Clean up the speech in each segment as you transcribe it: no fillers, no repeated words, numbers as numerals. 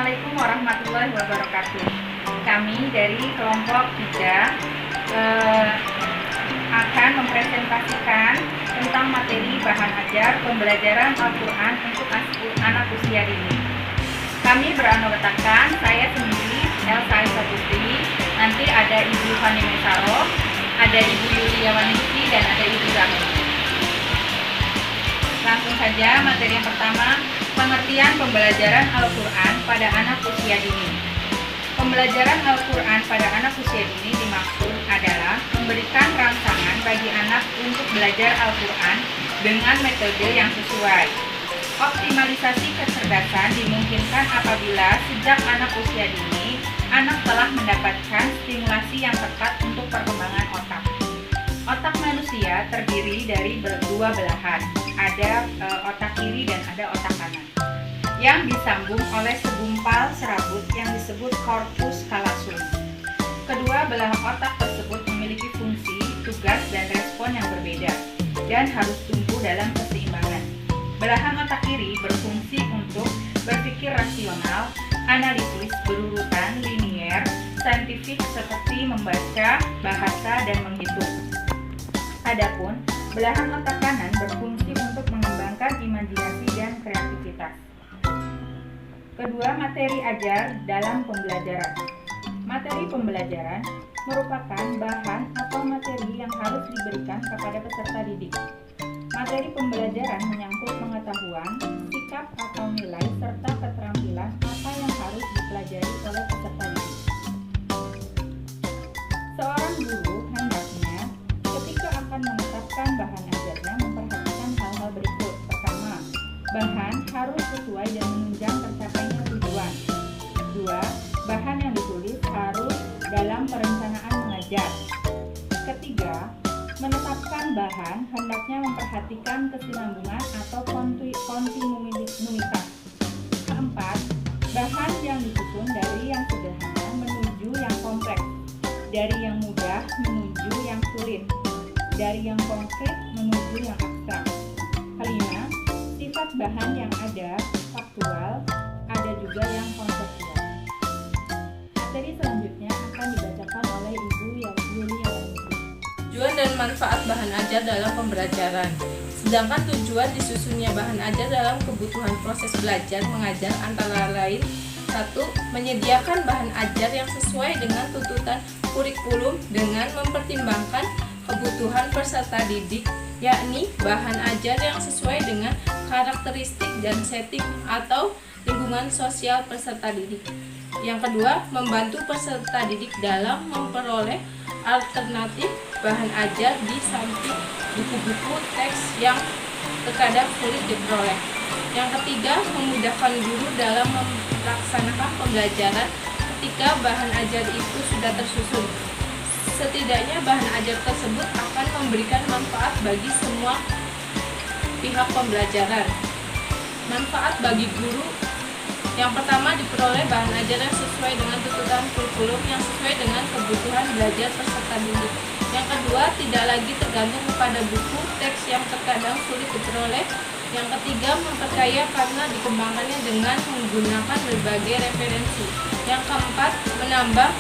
Assalamualaikum warahmatullahi wabarakatuh. Kami dari kelompok 3 akan mempresentasikan tentang materi bahan ajar pembelajaran Al-Quran untuk anak usia dini. Kami beranggotkan saya sendiri, Elsa Aisyah Putri, nanti ada Ibu Fani Mesaro, ada Ibu Yulia Wanisi, dan ada Ibu Zahra. Langsung saja materi yang pertama, pengertian pembelajaran Al-Quran pada anak usia dini. Pembelajaran Al-Quran pada anak usia dini dimaksud adalah memberikan rangsangan bagi anak untuk belajar Al-Quran dengan metode yang sesuai. Optimalisasi kecerdasan dimungkinkan apabila sejak anak usia dini, anak telah mendapatkan stimulasi yang tepat untuk perkembangan otak. Otak manusia terdiri dari dua belahan, ada otak kiri dan ada otak kanan, yang disambung oleh segumpal serabut yang disebut corpus callosum. Kedua belah otak tersebut memiliki fungsi, tugas, dan respon yang berbeda, dan harus tumbuh dalam keseimbangan. Belahan otak kiri berfungsi untuk berpikir rasional, analitis, berurutan, linier, saintifik seperti membaca, bahasa, dan menghitung. Adapun belahan otak kanan berfungsi untuk mengembangkan imajinasi dan kreativitas. Kedua, materi ajar dalam pembelajaran. Materi pembelajaran merupakan bahan atau materi yang harus diberikan kepada peserta didik. Materi pembelajaran menyangkut pengetahuan, sikap atau nilai, serta keterampilan apa yang harus dipelajari oleh peserta didik. Seorang guru hendaknya ketika akan menetapkan bahan ajarnya memperhatikan hal-hal berikut. Pertama, bahan harus sesuai dan menunjang tercapainya tujuan. Dua, bahan yang ditulis harus dalam perencanaan mengajar. Ketiga, menetapkan bahan hendaknya memperhatikan kesinambungan atau kontinuitas. Keempat, bahan yang disusun dari yang sederhana menuju yang kompleks, dari yang mudah menuju yang sulit, dari yang konkret menuju yang abstrak. Kelima, sifat bahan yang ada faktual, ada juga yang konseptual. Materi selanjutnya akan dibacakan oleh Ibu Yulia Wanisi. Tujuan dan manfaat bahan ajar dalam pembelajaran. Sedangkan tujuan disusunnya bahan ajar dalam kebutuhan proses belajar mengajar antara lain: 1. Menyediakan bahan ajar yang sesuai dengan tuntutan kurikulum dengan mempertimbangkan kebutuhan peserta didik, yakni bahan ajar yang sesuai dengan karakteristik dan setting atau lingkungan sosial peserta didik. Yang kedua, membantu peserta didik dalam memperoleh alternatif bahan ajar di samping buku-buku teks yang terkadang sulit diperoleh. Yang ketiga, memudahkan guru dalam melaksanakan pembelajaran ketika bahan ajar itu sudah tersusun. Setidaknya bahan ajar tersebut akan memberikan manfaat bagi semua pihak pembelajaran. Manfaat bagi guru: yang pertama, diperoleh bahan ajar yang sesuai dengan tuntutan kurikulum yang sesuai dengan kebutuhan belajar peserta didik. Yang kedua, tidak lagi tergantung kepada buku teks yang terkadang sulit diperoleh. Yang ketiga, memperkaya karena dikembangkannya dengan menggunakan berbagai referensi. Yang keempat, menambah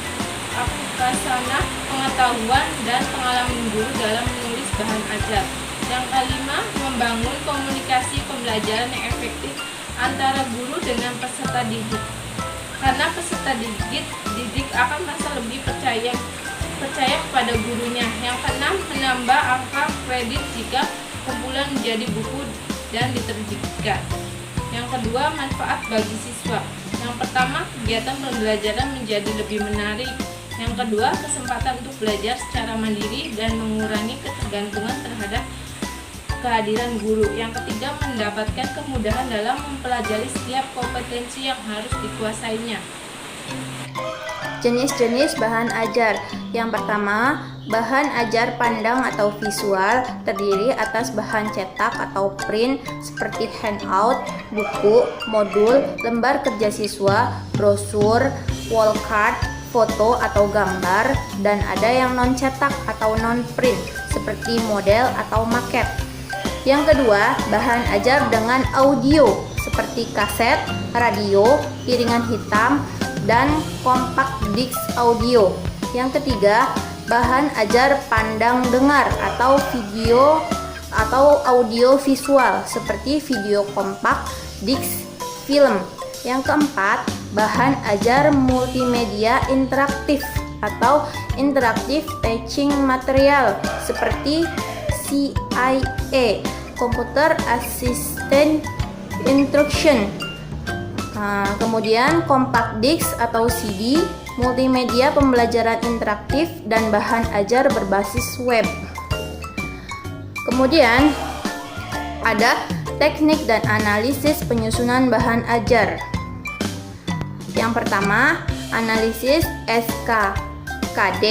akasana pengetahuan dan pengalaman guru dalam menulis bahan ajar. Yang kelima, membangun komunikasi pembelajaran yang efektif antara guru dengan peserta didik, karena peserta didik akan merasa lebih percaya kepada gurunya. Yang keenam, menambah angka kredit jika kumpulan menjadi buku dan diterbitkan. Yang kedua, manfaat bagi siswa. Yang pertama, kegiatan pembelajaran menjadi lebih menarik. Yang kedua, kesempatan untuk belajar secara mandiri dan mengurangi ketergantungan terhadap kehadiran guru. Yang ketiga, mendapatkan kemudahan dalam mempelajari setiap kompetensi yang harus dikuasainya. Jenis-jenis bahan ajar. Yang pertama, bahan ajar pandang atau visual terdiri atas bahan cetak atau print seperti handout, buku, modul, lembar kerja siswa, brosur, wall card, foto atau gambar, dan ada yang non-cetak atau non-print seperti model atau maket. Yang kedua, bahan ajar dengan audio seperti kaset, radio, piringan hitam, dan compact disc audio. Yang ketiga, bahan ajar pandang dengar atau video atau audio visual seperti video kompak, disc, film. Yang keempat, bahan ajar multimedia interaktif atau interactive teaching material seperti CIA, Computer Assistant Instruction. Kemudian compact disc atau CD, multimedia pembelajaran interaktif dan bahan ajar berbasis web. Kemudian ada teknik dan analisis penyusunan bahan ajar. Yang pertama, analisis SKKD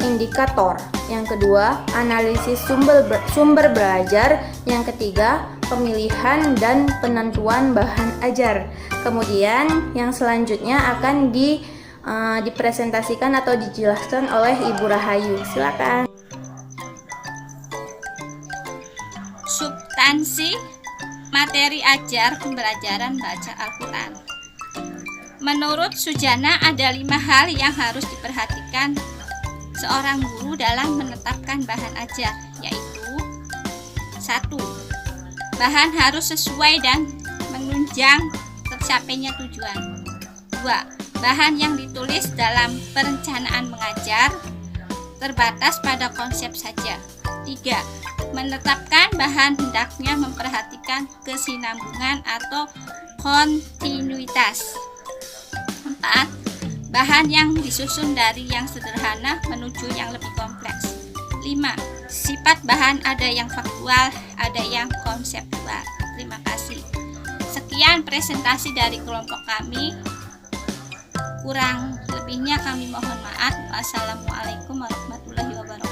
indikator. Yang kedua, analisis sumber belajar. Yang ketiga, pemilihan dan penentuan bahan ajar. Kemudian yang selanjutnya akan dipresentasikan atau dijelaskan oleh Ibu Rahayu. Silakan. Substansi materi ajar pembelajaran baca Al-Quran. Menurut Sujana ada 5 hal yang harus diperhatikan seorang guru dalam menetapkan bahan ajar, yaitu 1. Bahan harus sesuai dan menunjang tercapainya tujuan. 2. Bahan yang ditulis dalam perencanaan mengajar terbatas pada konsep saja. 3. Menetapkan bahan hendaknya memperhatikan kesinambungan atau kontinuitas. 4. Bahan yang disusun dari yang sederhana menuju yang lebih kompleks. 5. Sifat bahan ada yang faktual, ada yang konseptual. Terima kasih. Sekian presentasi dari kelompok kami. Kurang lebihnya kami mohon maaf. Wassalamualaikum warahmatullahi wabarakatuh.